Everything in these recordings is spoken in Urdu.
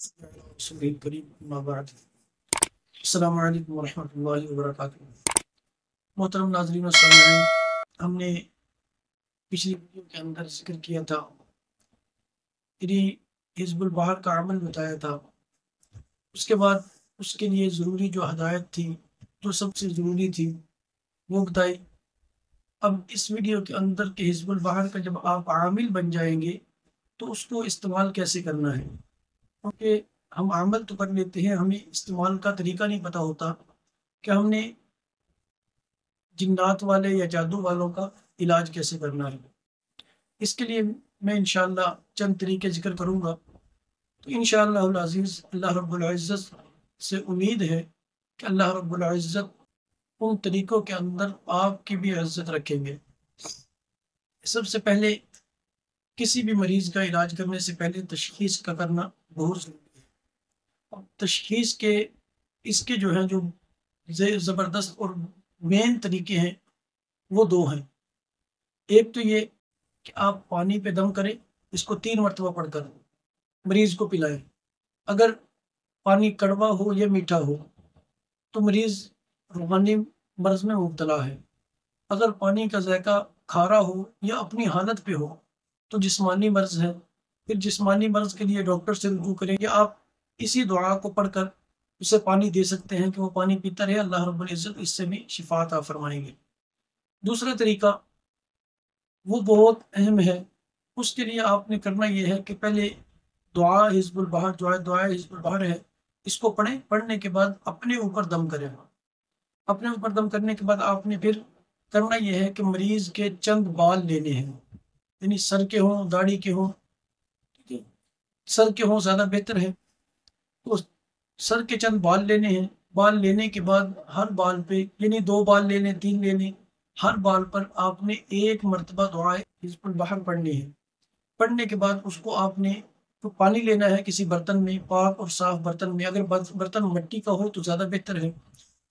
رسول کریم اما بعد السلام علیکم ورحمۃ اللہ وبرکاتہ۔ محترم ناظرین و سامعین، ہم نے پچھلی ویڈیو کے اندر ذکر کیا تھا، یعنی حزب البحر کا عمل بتایا تھا۔ اس کے بعد اس کے لیے ضروری جو ہدایت تھی، جو سب سے ضروری تھی، وہ بتائی۔ اب اس ویڈیو کے اندر کہ حزب البحر کا جب آپ عامل بن جائیں گے تو اس کو استعمال کیسے کرنا ہے، کیونکہ ہم عمل تو کر لیتے ہیں، ہمیں استعمال کا طریقہ نہیں پتہ ہوتا کہ ہم نے جنات والے یا جادو والوں کا علاج کیسے کرنا ہے۔ اس کے لیے میں انشاءاللہ چند طریقے ذکر کروں گا، تو انشاءاللہ العزیز اللہ رب العزت سے امید ہے کہ اللہ رب العزت ان طریقوں کے اندر آپ کی بھی عزت رکھیں گے۔ سب سے پہلے کسی بھی مریض کا علاج کرنے سے پہلے تشخیص کا کرنا بہت ضروری ہے۔ اور تشخیص کے اس کے جو ہیں جو زبردست اور مین طریقے ہیں وہ دو ہیں۔ ایک تو یہ کہ آپ پانی پہ دم کریں، اس کو 3 مرتبہ پڑھ کر مریض کو پلائیں۔ اگر پانی کڑوا ہو یا میٹھا ہو تو مریض روحانی مرض میں مبتلا ہے۔ اگر پانی کا ذائقہ کھارا ہو یا اپنی حالت پہ ہو تو جسمانی مرض ہے۔ پھر جسمانی مرض کے لیے ڈاکٹر سے رجوع کریں، یا آپ اسی دعا کو پڑھ کر اسے پانی دے سکتے ہیں کہ وہ پانی پیتا رہے، اللہ رب العزت اس سے بھی شفا عطا فرمائیں گے۔ دوسرا طریقہ وہ بہت اہم ہے، اس کے لیے آپ نے کرنا یہ ہے کہ پہلے دعا حزب البحر دعا حزب البحر ہے، اس کو پڑھیں۔ پڑھنے کے بعد اپنے اوپر دم کریں۔ اپنے اوپر دم کرنے کے بعد آپ نے پھر کرنا یہ ہے کہ مریض کے چند بال لینے ہیں، یعنی سر کے ہوں، داڑھی کے ہوں، سر کے ہوں زیادہ بہتر ہے۔ تو سر کے چند بال لینے ہیں۔ بال لینے کے بعد ہر بال پہ، یعنی 2 بال لے لیں، 3 لے لیں، ہر بال پر آپ نے 1 مرتبہ دعائے حزب البحر پڑھنی ہے۔ پڑھنے کے بعد اس کو آپ نے تو پانی لینا ہے کسی برتن میں، پاک اور صاف برتن میں۔ اگر برتن مٹی کا ہو تو زیادہ بہتر ہے۔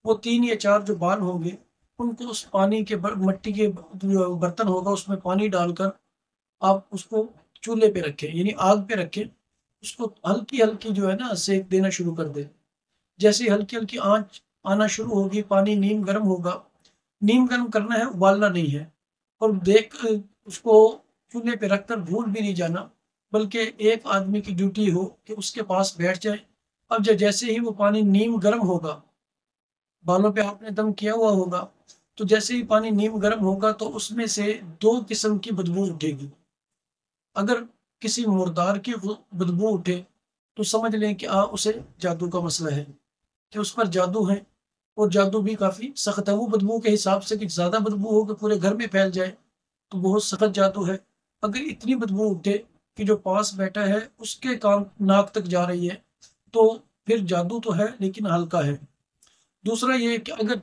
وہ 3 یا 4 جو بال ہوں گے ان کو اس پانی کے مٹی کے جو برتن ہوگا اس میں پانی ڈال کر آپ اس کو چولہے پہ رکھیں، یعنی آگ پہ رکھیں۔ اس کو ہلکی ہلکی جو ہے نا سیک دینا شروع کر دیں۔ جیسے ہلکی ہلکی آنچ آنا شروع ہوگی، پانی نیم گرم ہوگا۔ نیم گرم کرنا ہے، ابالنا نہیں ہے۔ اور دیکھ اس کو چولہے پہ رکھ کر بھول بھی نہیں جانا، بلکہ ایک آدمی کی ڈیوٹی ہو کہ اس کے پاس بیٹھ جائے۔ اب جیسے ہی وہ پانی نیم گرم ہوگا، بالوں پہ آپ نے دم کیا ہوا ہوگا، تو جیسے ہی پانی نیم گرم ہوگا تو اس میں سے 2 قسم کی بدبو اٹھے گی۔ اگر کسی مردار کی بدبو اٹھے تو سمجھ لیں کہ اسے جادو کا مسئلہ ہے، کہ اس پر جادو ہے، اور جادو بھی کافی سخت ہے۔ وہ بدبو کے حساب سے کہ زیادہ بدبو ہو کہ پورے گھر میں پھیل جائے تو بہت سخت جادو ہے۔ اگر اتنی بدبو اٹھے کہ جو پاس بیٹھا ہے اس کے کان ناک تک جا رہی ہے تو پھر جادو تو ہے لیکن ہلکا ہے۔ دوسرا یہ کہ اگر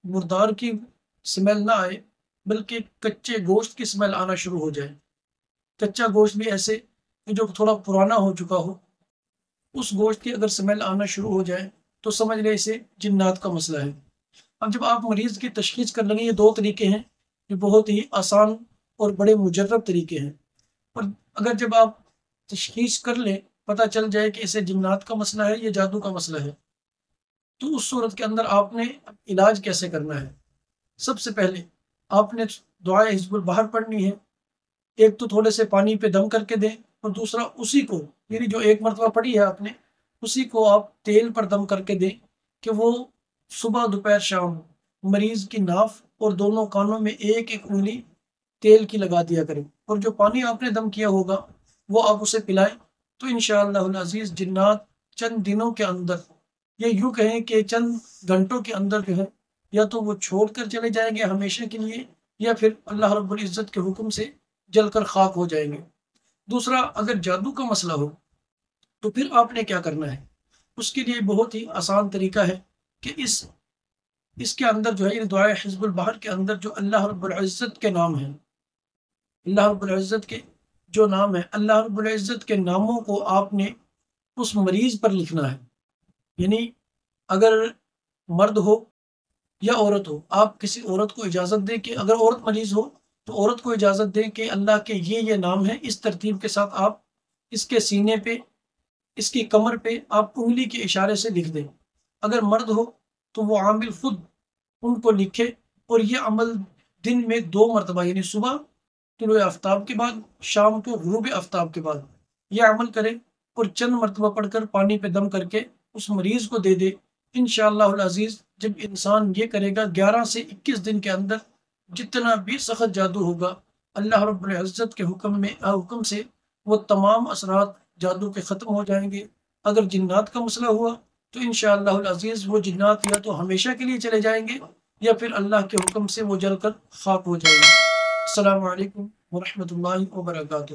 مردار کی سمیل نہ آئے بلکہ کچے گوشت کی سمیل آنا شروع ہو جائے، کچا گوشت بھی ایسے کہ جو تھوڑا پرانا ہو چکا ہو، اس گوشت کی اگر سمیل آنا شروع ہو جائے تو سمجھ لیں اسے جنات کا مسئلہ ہے۔ اب جب آپ مریض کی تشخیص کر لیں گے، یہ 2 طریقے ہیں جو بہت ہی آسان اور بڑے مجرب طریقے ہیں۔ اور اگر جب آپ تشخیص کر لیں، پتہ چل جائے کہ اسے جنات کا مسئلہ ہے یا جادو کا مسئلہ ہے، تو اس صورت کے اندر آپ نے علاج کیسے کرنا ہے۔ سب سے پہلے آپ نے دعائے حزب البحر پڑھنی ہے۔ ایک تو تھوڑے سے پانی پہ دم کر کے دیں، اور دوسرا اسی کو، یعنی جو 1 مرتبہ پڑھی ہے آپ نے، اسی کو آپ تیل پر دم کر کے دیں کہ وہ صبح دوپہر شام مریض کی ناف اور دونوں کانوں میں 1 انگلی تیل کی لگا دیا کریں، اور جو پانی آپ نے دم کیا ہوگا وہ آپ اسے پلائیں۔ تو انشاءاللہ العزیز جنات چند دنوں کے اندر، یا یوں کہیں کہ چند گھنٹوں کے اندر جو ہے، یا تو وہ چھوڑ کر چلے جائیں گے ہمیشہ کے لیے، یا پھر اللہ رب العزت کے حکم سے جل کر خاک ہو جائیں گے۔ دوسرا، اگر جادو کا مسئلہ ہو تو پھر آپ نے کیا کرنا ہے۔ اس کے لیے بہت ہی آسان طریقہ ہے کہ اس کے اندر جو ہے، یعنی دعائے حزب البحر کے اندر جو اللہ رب العزت کے نام ہیں، اللہ رب العزت کے جو نام ہیں، اللہ رب العزت کے ناموں کو آپ نے اس مریض پر لکھنا ہے۔ یعنی اگر مرد ہو یا عورت ہو، آپ کسی عورت کو اجازت دیں کہ اگر عورت مریض ہو تو عورت کو اجازت دیں کہ اللہ کے یہ نام ہیں، اس ترتیب کے ساتھ آپ اس کے سینے پہ اس کی کمر پہ آپ انگلی کے اشارے سے لکھ دیں۔ اگر مرد ہو تو وہ عامل خود ان کو لکھے، اور یہ عمل دن میں 2 مرتبہ، یعنی صبح طلوع آفتاب کے بعد، شام کو غروب آفتاب کے بعد یہ عمل کرے، اور چند مرتبہ پڑھ کر پانی پہ دم کر کے اس مریض کو دے دے۔ انشاءاللہ العزیز جب انسان یہ کرے گا 11 سے 21 دن کے اندر، جتنا بھی سخت جادو ہوگا اللہ رب العزت کے حکم سے وہ تمام اثرات جادو کے ختم ہو جائیں گے۔ اگر جنات کا مسئلہ ہوا تو انشاءاللہ العزیز وہ جنات یا تو ہمیشہ کے لیے چلے جائیں گے، یا پھر اللہ کے حکم سے وہ جل کر خاک ہو جائیں گے۔ السلام علیکم ورحمۃ اللہ وبرکاتہ۔